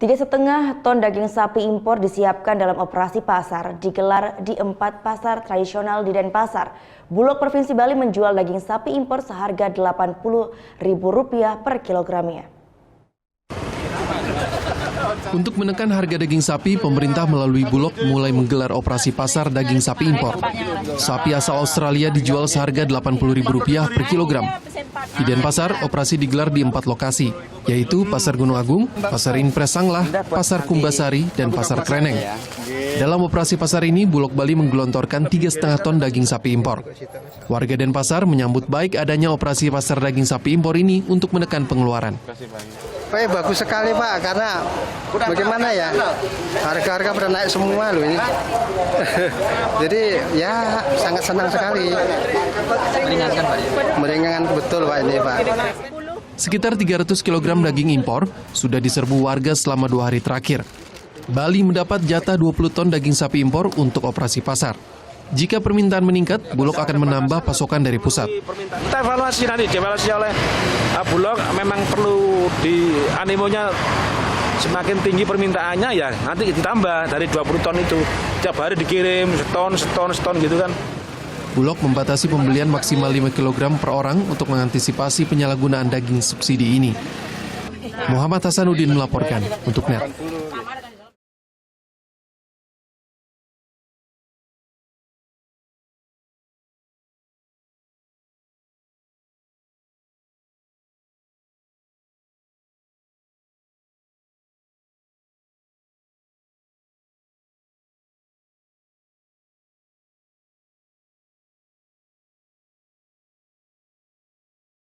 3,5 ton daging sapi impor disiapkan dalam operasi pasar digelar di 4 pasar tradisional di Denpasar. Bulog Provinsi Bali menjual daging sapi impor seharga Rp80.000 per kilogramnya. Untuk menekan harga daging sapi, pemerintah melalui Bulog mulai menggelar operasi pasar daging sapi impor. Sapi asal Australia dijual seharga Rp80.000 per kilogram. Di Denpasar, operasi digelar di 4 lokasi, yaitu Pasar Gunung Agung, Pasar Impres Sanglah, Pasar Kumbasari, dan Pasar Kreneng. Dalam operasi pasar ini, Bulog Bali menggelontorkan 3,5 ton daging sapi impor. Warga Denpasar menyambut baik adanya operasi pasar daging sapi impor ini untuk menekan pengeluaran. Bagus sekali Pak, karena bagaimana ya, harga-harga pada naik semua loh ini. Jadi ya sangat senang sekali. Meringankan Pak? Meringankan betul Pak ini Pak. Sekitar 300 kg daging impor sudah diserbu warga selama 2 hari terakhir. Bali mendapat jatah 20 ton daging sapi impor untuk operasi pasar. Jika permintaan meningkat, Bulog akan menambah pasokan dari pusat. Kita evaluasi nanti, dievaluasi oleh Bulog, memang perlu di animonya semakin tinggi permintaannya ya nanti ditambah dari 20 ton itu. Tiap hari dikirim seton gitu kan. Bulog membatasi pembelian maksimal 5 kg per orang untuk mengantisipasi penyalahgunaan daging subsidi ini. Muhammad Hasanuddin melaporkan untuk NET.